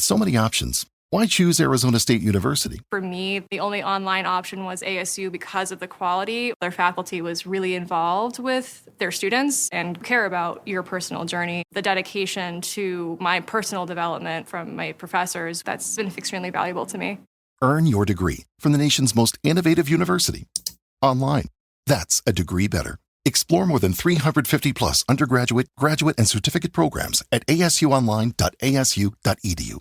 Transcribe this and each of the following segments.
With so many options, why choose Arizona State University? For me, the only online option was ASU because of the quality. Their faculty was really involved with their students and care about your personal journey. The dedication to my personal development from my professors, that's been extremely valuable to me. Earn your degree from the nation's most innovative university. Online. That's a degree better. Explore more than 350 plus undergraduate, graduate, and certificate programs at asuonline.asu.edu.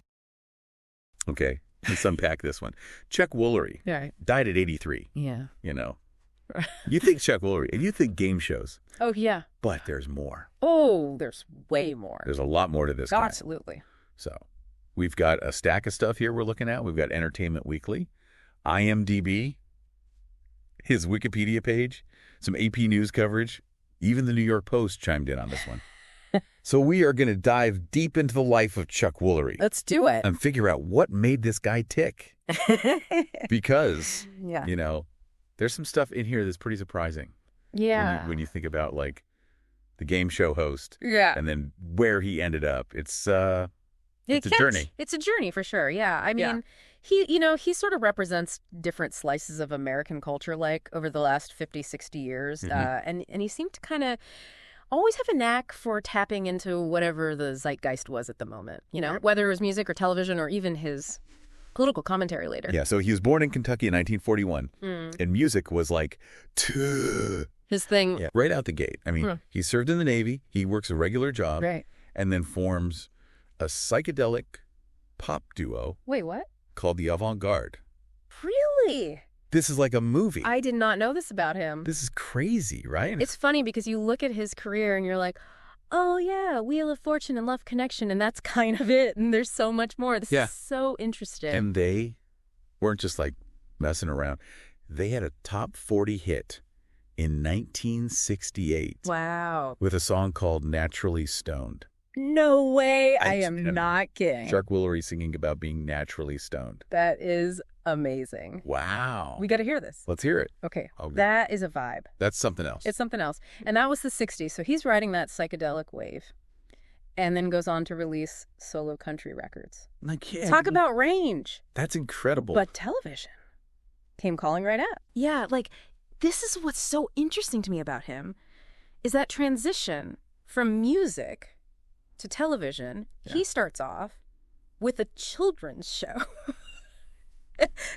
Okay, let's unpack this one. Chuck Woolery died at 83. Yeah. You know, you think Chuck Woolery, and you think game shows. Oh, yeah. But there's more. Oh, there's way more. There's a lot more to this guy. Absolutely. So we've got a stack of stuff here we're looking at. We've got Entertainment Weekly, IMDb, his Wikipedia page, some AP News coverage. Even the New York Post chimed in on this one. So we are going to dive deep into the life of Chuck Woolery. Let's do it. And figure out what made this guy tick. Because, you know, there's some stuff in here that's pretty surprising. Yeah. When you think about, like, the game show host. Yeah. And then where he ended up. It's a journey. It's a journey for sure. Yeah. I mean, he sort of represents different slices of American culture, like over the last 50, 60 years. And he seemed to kind of always have a knack for tapping into whatever the zeitgeist was at the moment, you know, whether it was music or television or even his political commentary later. Yeah, so he was born in Kentucky in 1941, and music was like his thing. Yeah, right out the gate. I mean, he served in the Navy, he works a regular job, and then forms a psychedelic pop duo. Wait, what? Called the Avant-Garde. Really? This is like a movie. I did not know this about him. This is crazy, right? It's funny because you look at his career and you're like, oh, yeah, Wheel of Fortune and Love Connection, and that's kind of it. And there's so much more. This is so interesting. And they weren't just like messing around. They had a top 40 hit in 1968. Wow. With a song called Naturally Stoned. No way. I am not kidding. Chuck Woolery singing about being naturally stoned. That is amazing. Wow. We got to hear this. Let's hear it. Okay. That is a vibe. That's something else. It's something else. And that was the 60s. So he's riding that psychedelic wave and then goes on to release solo country records. Talk about range. That's incredible. But television came calling right out. Yeah, like this is what's so interesting to me about him is that transition from music to television. He starts off with a children's show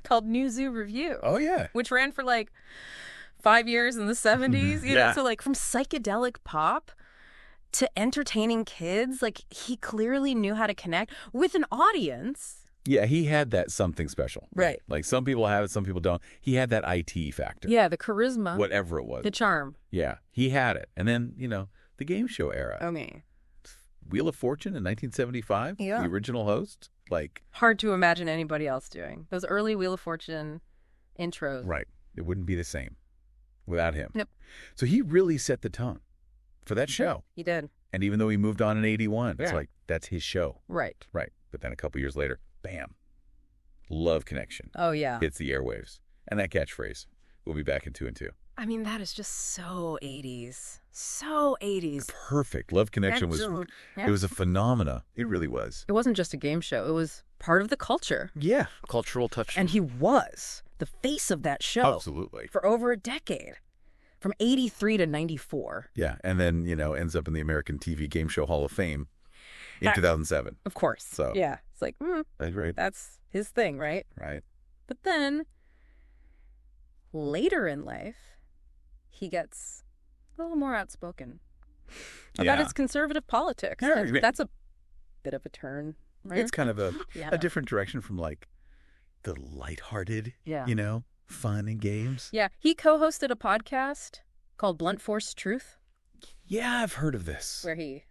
called New Zoo Review. Oh, yeah. Which ran for like 5 years in the 70s. You know, so like from psychedelic pop to entertaining kids, like he clearly knew how to connect with an audience. Yeah, he had that something special. Right. Like some people have it, some people don't. He had that IT factor. Yeah, the charisma. Whatever it was. The charm. Yeah, he had it. And then, you know, the game show era. Okay. Wheel of Fortune in 1975, the original host, like... Hard to imagine anybody else doing. Those early Wheel of Fortune intros. Right. It wouldn't be the same without him. Yep. So he really set the tone for that show. He did. And even though he moved on in 81, it's like, that's his show. Right. Right. But then a couple years later, bam, Love Connection. Oh, yeah. Hits the airwaves. And that catchphrase. We'll be back in 2 and 2. I mean, that is just so 80s. So 80s. Perfect. Love Connection was, it was a phenomena. It really was. It wasn't just a game show. It was part of the culture. Yeah. Cultural touch. And he was the face of that show. Absolutely. For over a decade. From 83 to 94. Yeah. And then, you know, ends up in the American TV Game Show Hall of Fame in 2007. Of course. So yeah. It's like, right. That's his thing, right? Right. But then, later in life, he gets a little more outspoken about his conservative politics. Yeah. That's a bit of a turn, right? It's kind of a different direction from like the lighthearted, you know, fun and games. Yeah. He co-hosted a podcast called Blunt Force Truth. Yeah, I've heard of this. Where he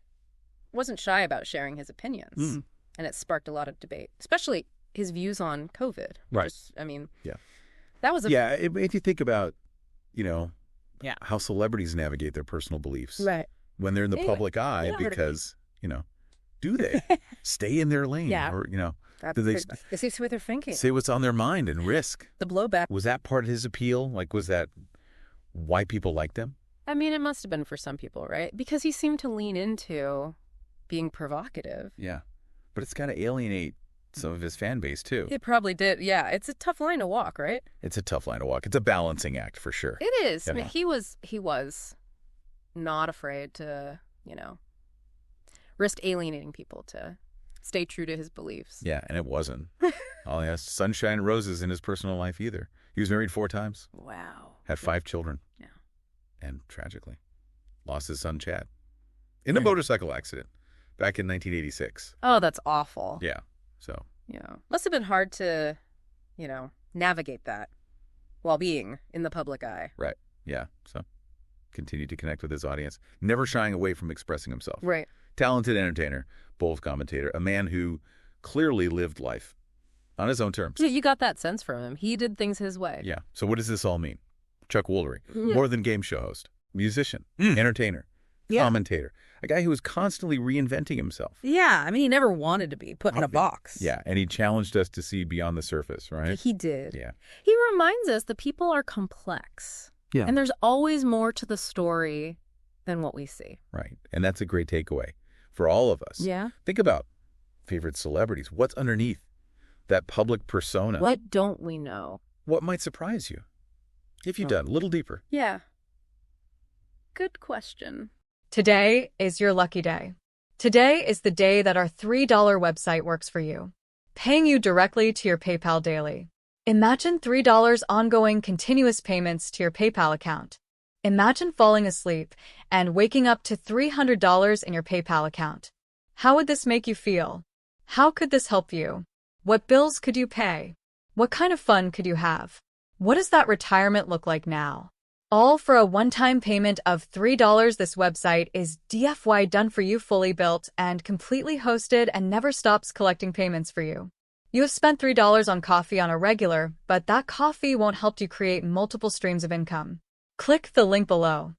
wasn't shy about sharing his opinions. And it sparked a lot of debate, especially his views on COVID. Right. Just, I mean, that was it made you think about, you know, how celebrities navigate their personal beliefs when they're in the public eye because, you know, do they stay in their lane or, you know, do they see what they're thinking? Say what's on their mind and risk. The blowback. Was that part of his appeal? Like, was that why people liked him? I mean, it must have been for some people, right? Because he seemed to lean into being provocative. Yeah. But it's got to alienate some of his fan base, too. It probably did. Yeah, it's a tough line to walk, right? It's a tough line to walk. It's a balancing act, for sure. It is. Yeah. I mean, he was not afraid to, risk alienating people to stay true to his beliefs. Yeah, and it wasn't. All he has sunshine and roses in his personal life either. He was married 4 times. Wow. Had 5 children. Yeah. And tragically lost his son, Chad, in a motorcycle accident back in 1986. Oh, that's awful. Yeah. So. Yeah. Must have been hard to, navigate that while being in the public eye. Right. Yeah. So continued to connect with his audience, never shying away from expressing himself. Right. Talented entertainer, bold commentator, a man who clearly lived life on his own terms. Yeah, you got that sense from him. He did things his way. Yeah. So what does this all mean? Chuck Woolery, more than game show host, musician, entertainer, commentator, a guy who was constantly reinventing himself. Yeah, I mean, he never wanted to be put in a box. Yeah, and he challenged us to see beyond the surface, right? He did. Yeah. He reminds us that people are complex. Yeah. And there's always more to the story than what we see. Right. And that's a great takeaway for all of us. Yeah. Think about favorite celebrities. What's underneath that public persona? What don't we know? What might surprise you? If you've done a little deeper. Yeah. Good question. Today is your lucky day. Today is the day that our $3 website works for you, paying you directly to your PayPal daily. Imagine $3 ongoing continuous payments to your PayPal account. Imagine falling asleep and waking up to $300 in your PayPal account. How would this make you feel? How could this help you? What bills could you pay? What kind of fun could you have? What does that retirement look like now? All for a one-time payment of $3. This website is DFY done for you, fully built and completely hosted, and never stops collecting payments for you. You have spent $3 on coffee on a regular, but that coffee won't help you create multiple streams of income. Click the link below.